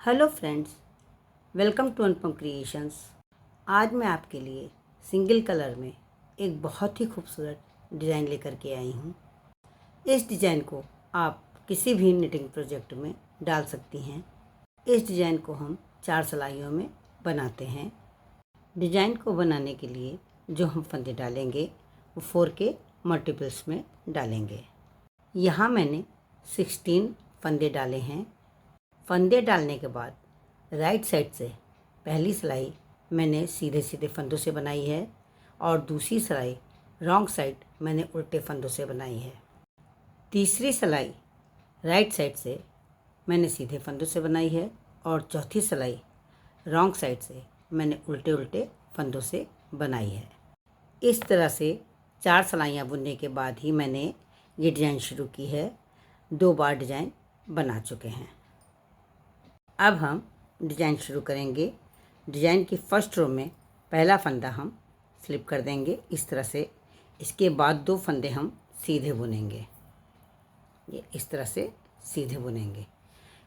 Hello friends, welcome to Anupam creations. आज मैं आपके लिए सिंगल कलर में एक बहुत ही खूबसूरत डिज़ाइन लेकर के आई हूँ। इस डिज़ाइन को आप किसी भी निटिंग प्रोजेक्ट में डाल सकती हैं। इस डिज़ाइन को हम 4 सिलाइयों में बनाते हैं। डिज़ाइन को बनाने के लिए जो हम फंदे डालेंगे वो 4 के मल्टीपल्स में डालेंगे। यहाँ मैंने 16 फंदे डाले हैं। फंदे डालने के बाद राइट साइड से पहली सिलाई मैंने सीधे सीधे फंदों से बनाई है और दूसरी सिलाई रॉन्ग साइड मैंने उल्टे फंदों से बनाई है। तीसरी सिलाई राइट साइड से मैंने सीधे फंदों से बनाई है और चौथी सिलाई रॉन्ग साइड से मैंने उल्टे उल्टे फंदों से बनाई है। इस तरह से 4 सिलाइयाँ बुनने के बाद ही मैंने ये डिज़ाइन शुरू की है। 2 बार डिज़ाइन बना चुके हैं। अब हम डिज़ाइन शुरू करेंगे। डिज़ाइन की फर्स्ट रो में पहला फंदा हम स्लिप कर देंगे इस तरह से। इसके बाद 2 फंदे हम सीधे बुनेंगे, ये इस तरह से सीधे बुनेंगे।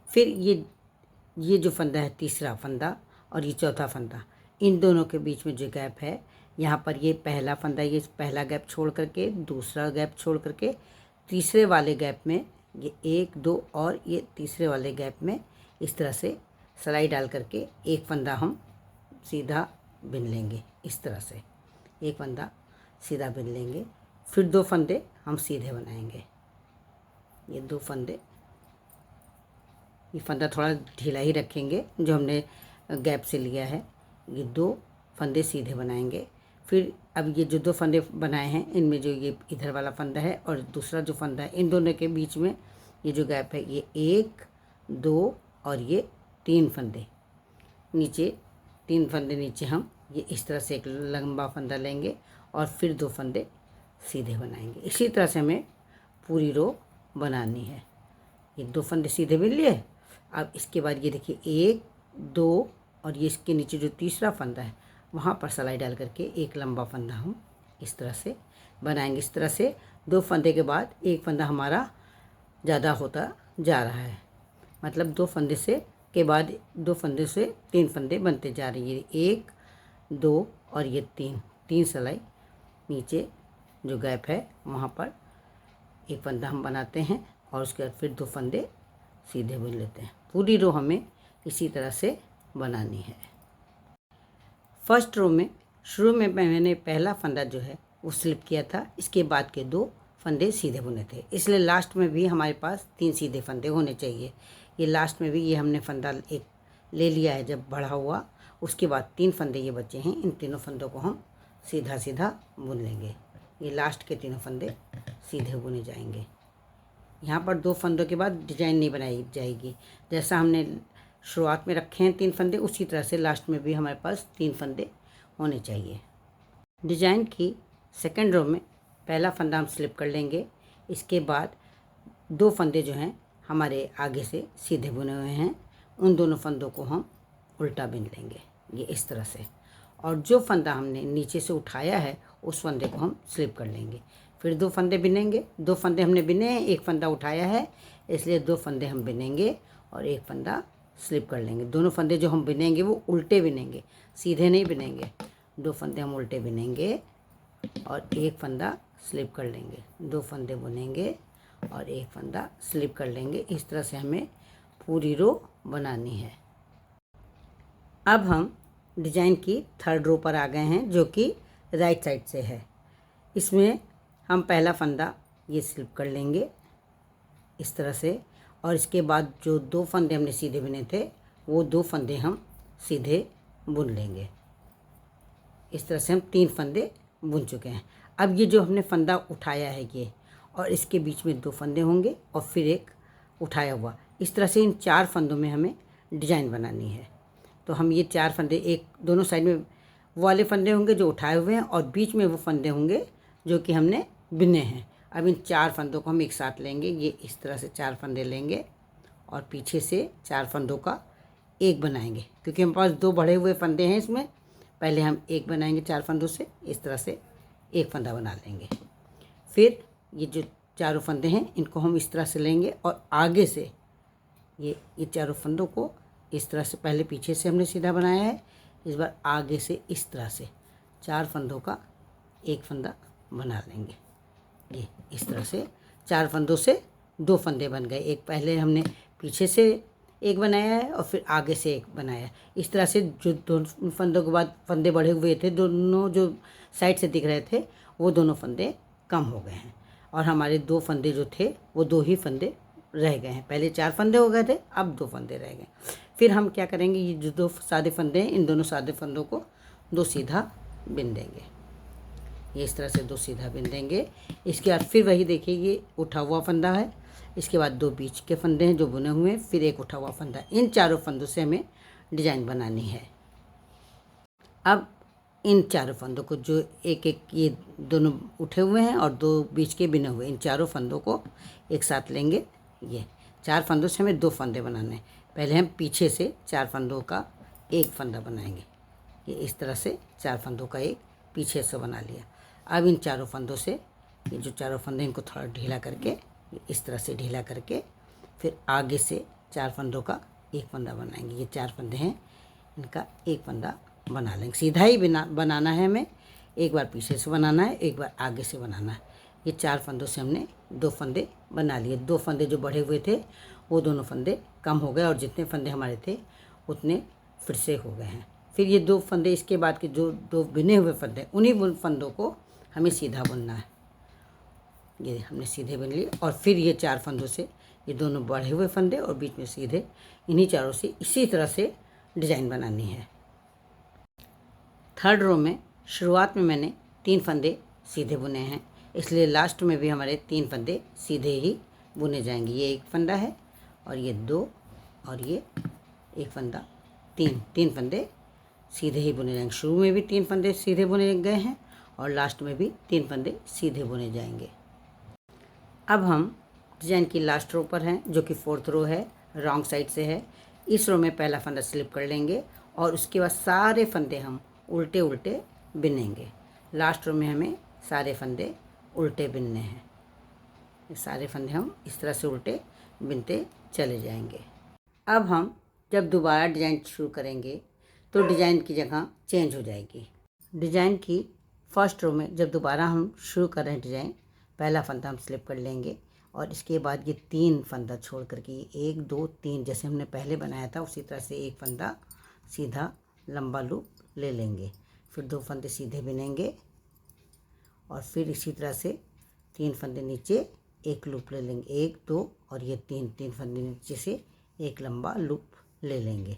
फिर ये जो फंदा है तीसरा फंदा और ये चौथा फंदा, इन दोनों के बीच में जो गैप है यहाँ पर ये पहला फंदा, ये पहला गैप छोड़ करके दूसरा गैप छोड़ करके तीसरे वाले गैप में ये 1 2 और ये तीसरे वाले गैप में इस तरह से सिलाई डाल करके एक फंदा हम सीधा बिन लेंगे। इस तरह से एक फंदा सीधा बिन लेंगे। फिर 2 फंदे हम सीधे बनाएंगे। ये 2 फंदे, ये फंदा थोड़ा ढीला ही रखेंगे जो हमने गैप से लिया है। ये 2 फंदे सीधे बनाएंगे। फिर अब ये जो 2 फंदे बनाए हैं इनमें जो ये इधर वाला फंदा है और दूसरा जो फंदा है, इन दोनों के बीच में ये जो गैप है ये 1 2 और ये 3 फंदे नीचे, 3 फंदे नीचे हम ये इस तरह से एक लंबा फंदा लेंगे और फिर 2 फंदे सीधे बनाएंगे। इसी तरह से हमें पूरी रो बनानी है। ये 2 फंदे सीधे बिन लिए। अब इसके बाद ये देखिए 1 2 और ये इसके नीचे जो तीसरा फंदा है वहाँ पर सिलाई डाल करके एक लंबा फंदा हम इस तरह से बनाएंगे। इस तरह से 2 फंदे के बाद एक फंदा हमारा ज़्यादा होता जा रहा है, मतलब 2 फंदे से के बाद 2 फंदे से 3 फंदे बनते जा रही है। 1 2 और ये 3 सिलाई नीचे जो गैप है वहाँ पर एक फंदा हम बनाते हैं और उसके बाद फिर 2 फंदे सीधे बुन लेते हैं। पूरी रो हमें इसी तरह से बनानी है। फर्स्ट रो में शुरू में मैंने पहला फंदा जो है वो स्लिप किया था, इसके बाद के 2 फंदे सीधे बुने थे, इसलिए लास्ट में भी हमारे पास 3 सीधे फंदे होने चाहिए। ये लास्ट में भी ये हमने फंदा एक ले लिया है जब बढ़ा हुआ, उसके बाद 3 फंदे ये बचे हैं। इन तीनों फंदों को हम सीधा सीधा बुन लेंगे। ये लास्ट के 3 फंदे सीधे बुने जाएंगे। यहाँ पर 2 फंदों के बाद डिजाइन नहीं बनाई जाएगी। जैसा हमने शुरुआत में रखे हैं 3 फंदे, उसी तरह से लास्ट में भी हमारे पास 3 फंदे होने चाहिए। डिजाइन की सेकेंड रो में पहला फंदा हम स्लिप कर लेंगे। इसके बाद 2 फंदे जो हैं हमारे आगे से सीधे बुने हुए हैं, उन दोनों फंदों को हम उल्टा बिन लेंगे, ये इस तरह से। और जो फंदा हमने नीचे से उठाया है उस फंदे को हम स्लिप कर लेंगे। फिर 2 फंदे बिनेंगे। 2 फंदे हमने बिने हैं, एक फंदा उठाया है, इसलिए 2 फंदे हम बिनेंगे और एक फंदा स्लिप कर लेंगे। दोनों फंदे जो हम बिनेंगे वो उल्टे बिनेंगे, सीधे नहीं बिनेंगे। 2 फंदे हम उल्टे बिनेंगे और एक फंदा स्लिप कर लेंगे। 2 फंदे बुनेंगे और एक फंदा स्लिप कर लेंगे। इस तरह से हमें पूरी रो बनानी है। अब हम डिजाइन की थर्ड रो पर आ गए हैं जो कि राइट साइड से है। इसमें हम पहला फंदा ये स्लिप कर लेंगे इस तरह से और इसके बाद जो 2 फंदे हमने सीधे बुने थे वो 2 फंदे हम सीधे बुन लेंगे। इस तरह से हम 3 फंदे बुन चुके हैं। अब ये जो हमने फंदा उठाया है ये और इसके बीच में 2 फंदे होंगे और फिर एक उठाया हुआ, इस तरह से इन 4 फंदों में हमें डिजाइन बनानी है। तो हम ये 4 फंदे, एक दोनों साइड में वो वाले फंदे होंगे जो उठाए हुए हैं और बीच में वो फंदे होंगे जो कि हमने बिने हैं। अब इन 4 फंदों को हम एक साथ लेंगे, ये इस तरह से 4 फंदे लेंगे और पीछे से 4 फंदों का एक बनाएंगे, क्योंकि हमारे पास 2 बढ़े हुए फंदे हैं इसमें। पहले हम एक बनाएंगे 4 फंदों से, इस तरह से एक फंदा बना लेंगे। फिर ये जो 4 फंदे हैं इनको हम इस तरह से लेंगे और आगे से ये चारों फंदों को इस तरह से पहले पीछे से हमने सीधा बनाया है, इस बार आगे से इस तरह से 4 फंदों का एक फंदा बना लेंगे। ये इस तरह से 4 फंदों से 2 फंदे बन गए। एक पहले हमने पीछे से एक बनाया है और फिर आगे से एक बनाया है। इस तरह से जो 2 फंदों के बाद फंदे बढ़े हुए थे, दोनों जो साइड से दिख रहे थे वो दोनों फंदे कम हो गए हैं और हमारे 2 फंदे जो थे वो 2 ही फंदे रह गए हैं। पहले 4 फंदे हो गए थे, अब 2 फंदे रह गए। फिर हम क्या करेंगे, ये जो 2 सादे फंदे हैं, इन दोनों सादे फंदों को 2 सीधा बिन देंगे। ये इस तरह से 2 सीधा बिन देंगे। इसके बाद फिर वही देखिए, ये उठा हुआ फंदा है, इसके बाद 2 बीच के फंदे हैं जो बुने हुए हैं, फिर एक उठा हुआ फंदा। इन चारों फंदों से हमें डिजाइन बनानी है। अब इन चारों फंदों को, जो एक एक ये दोनों उठे हुए हैं और 2 बीच के बिने हुए, इन चारों फंदों को एक साथ लेंगे। ये 4 फंदों से हमें 2 फंदे बनाने हैं। पहले हम पीछे से 4 फंदों का एक फंदा बनाएंगे। ये इस तरह से 4 फंदों का एक पीछे से बना लिया। अब इन चारों फंदों से, ये जो चारों फंदे इनको थोड़ा ढीला करके, इस तरह से ढीला करके फिर आगे से 4 फंदों का एक फंदा बनाएंगे। ये 4 फंदे हैं, इनका एक फंदा बना लेंगे। सीधा ही बनाना है हमें, एक बार पीछे से बनाना है, एक बार आगे से बनाना है। ये 4 फंदों से हमने 2 फंदे बना लिए। 2 फंदे जो बढ़े हुए थे वो दोनों फंदे कम हो गए और जितने फंदे हमारे थे उतने फिर से हो गए हैं। फिर ये 2 फंदे, इसके बाद के जो 2 बिने हुए फंदे, उन्हीं फंदों को हमें सीधा बुनना है। ये हमने सीधे बुन लिए और फिर ये 4 फंदों से ये दोनों बढ़े हुए फंदे और बीच में सीधे, इन्हीं चारों से इसी तरह से डिज़ाइन बनानी है। 3rd रो में शुरुआत में मैंने 3 फंदे सीधे बुने हैं, इसलिए लास्ट में भी हमारे 3 फंदे सीधे ही बुने जाएंगे। ये एक फंदा है और ये 2 और ये एक फंदा, 3 फंदे सीधे ही बुने जाएंगे। शुरू में भी 3 फंदे सीधे बुने गए हैं और लास्ट में भी 3 फंदे सीधे बुने जाएंगे। अब हम डिज़ाइन की लास्ट रो पर हैं, जो कि 4th रो है, रॉन्ग साइड से है। इस रो में पहला फंदा स्लिप कर लेंगे और उसके बाद सारे फंदे हम उल्टे उल्टे बिनेंगे। लास्ट रो में हमें सारे फंदे उल्टे बिनने हैं। ये सारे फंदे हम इस तरह से उल्टे बिनते चले जाएंगे। अब हम जब दोबारा डिज़ाइन शुरू करेंगे तो डिज़ाइन की जगह चेंज हो जाएगी। डिज़ाइन की फर्स्ट रो में जब दोबारा हम शुरू कर रहे हैं डिज़ाइन, पहला फंदा हम स्लिप कर लेंगे और इसके बाद ये 3 फंदा छोड़ करके 1 2 3 जैसे हमने पहले बनाया था उसी तरह से एक फंदा सीधा लंबा लूप ले लेंगे। फिर 2 फंदे सीधे बिनेंगे और फिर इसी तरह से 3 फंदे नीचे एक लूप ले लेंगे, 1 2 और ये 3 फंदे नीचे से एक लंबा लूप ले लेंगे।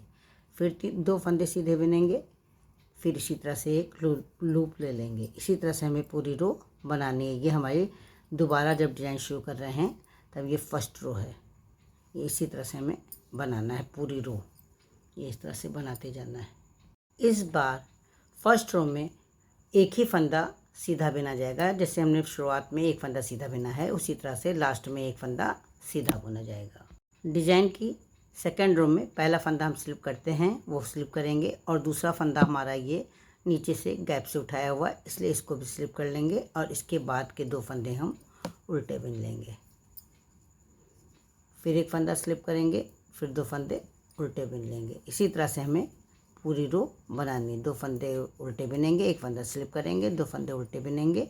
फिर 2 फंदे सीधे बिनेंगे, फिर इसी तरह से एक लूप ले लेंगे। इसी तरह से हमें पूरी रो बनानी है। ये हमारी दोबारा जब डिज़ाइन शुरू कर रहे हैं तब ये फर्स्ट रो है। ये इसी तरह से हमें बनाना है पूरी रो, ये इस तरह से बनाते जाना है। इस बार फर्स्ट रो में एक ही फंदा सीधा बिना जाएगा। जैसे हमने शुरुआत में एक फंदा सीधा बिना है, उसी तरह से लास्ट में एक फंदा सीधा बुना जाएगा। डिज़ाइन की सेकेंड रो में पहला फंदा हम स्लिप करते हैं, वो स्लिप करेंगे और दूसरा फंदा हमारा ये नीचे से गैप से उठाया हुआ है, इसलिए इसको भी स्लिप कर लेंगे और इसके बाद के 2 फंदे हम उल्टे बिन लेंगे। फिर एक फंदा स्लिप करेंगे, फिर 2 फंदे उल्टे बिन लेंगे। इसी तरह से हमें पूरी रो बनानी है। 2 फंदे उल्टे बिनेंगे, एक फंदा स्लिप करेंगे, 2 फंदे उल्टे बिनेंगे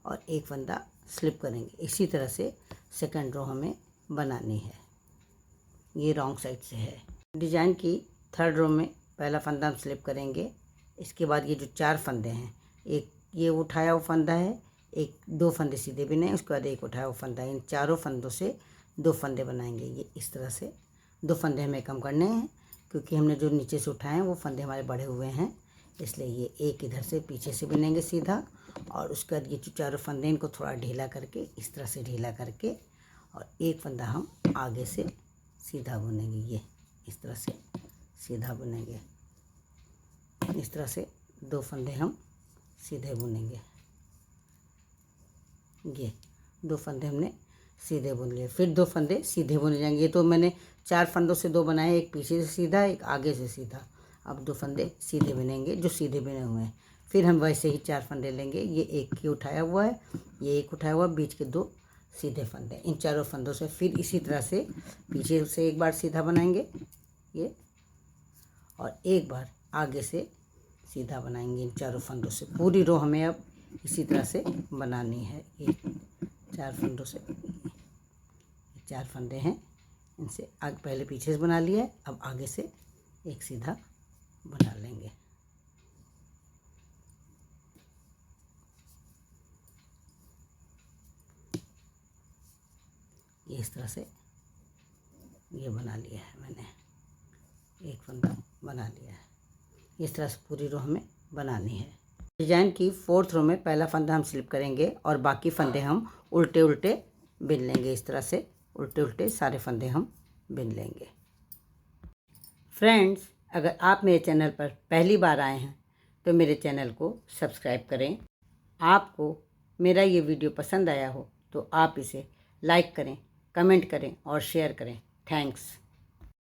और एक फंदा स्लिप करेंगे। इसी तरह से सेकंड रो हमें बनानी है। ये रॉन्ग साइड से है। डिज़ाइन की 3rd रो में पहला फंदा हम स्लिप करेंगे, इसके बाद ये जो 4 फंदे हैं, एक ये उठाया हुआ फंदा है, 2 फंदे सीधे बिने, उसके बाद एक उठाया हुआ फंदा है। इन चारों फंदों से 2 फंदे बनाएंगे। ये इस तरह से 2 फंदे हमें कम करने हैं क्योंकि हमने जो नीचे से उठाए हैं वो फंदे हमारे बढ़े हुए हैं, इसलिए ये एक इधर से पीछे से बिनेंगे सीधा और उसके बाद ये जो चारों फंदे इनको थोड़ा ढीला करके, इस तरह से ढीला करके और एक फंदा हम आगे से सीधा बुनेंगे। ये इस तरह से सीधा बुनेंगे। इस तरह से 2 फंदे हम सीधे बुनेंगे। ये 2 फंदे हमने सीधे बुन लिए, फिर 2 फंदे सीधे बुने जाएंगे। ये तो मैंने 4 फंदों से 2 बनाए, एक पीछे से सीधा, एक आगे से सीधा। अब 2 फंदे सीधे बिनेंगे जो सीधे बिने हुए हैं। फिर हम वैसे ही 4 फंदे लेंगे। ये एक ही उठाया हुआ है, ये एक उठाया हुआ, बीच के 2 सीधे फंदे। इन चारों फंदों से फिर इसी तरह से पीछे से एक बार सीधा बनाएंगे, ये और एक बार आगे से सीधा बनाएंगे इन चारों फंदों से। पूरी रो हमें अब इसी तरह से बनानी है। ये 4 फंदों से, 4 फंदे हैं, इनसे आगे पहले पीछे से बना लिया है, अब आगे से एक सीधा बना लेंगे। ये इस तरह से ये बना लिया है मैंने, एक फंदा बना लिया है। इस तरह से पूरी रो हमें बनानी है। डिजाइन की 4th रो में पहला फंदा हम स्लिप करेंगे और बाकी फंदे हम उल्टे उल्टे बिन लेंगे। इस तरह से उल्टे उल्टे सारे फंदे हम बिन लेंगे। फ्रेंड्स, अगर आप मेरे चैनल पर पहली बार आए हैं तो मेरे चैनल को सब्सक्राइब करें। आपको मेरा ये वीडियो पसंद आया हो तो आप इसे लाइक करें, कमेंट करें और शेयर करें। थैंक्स।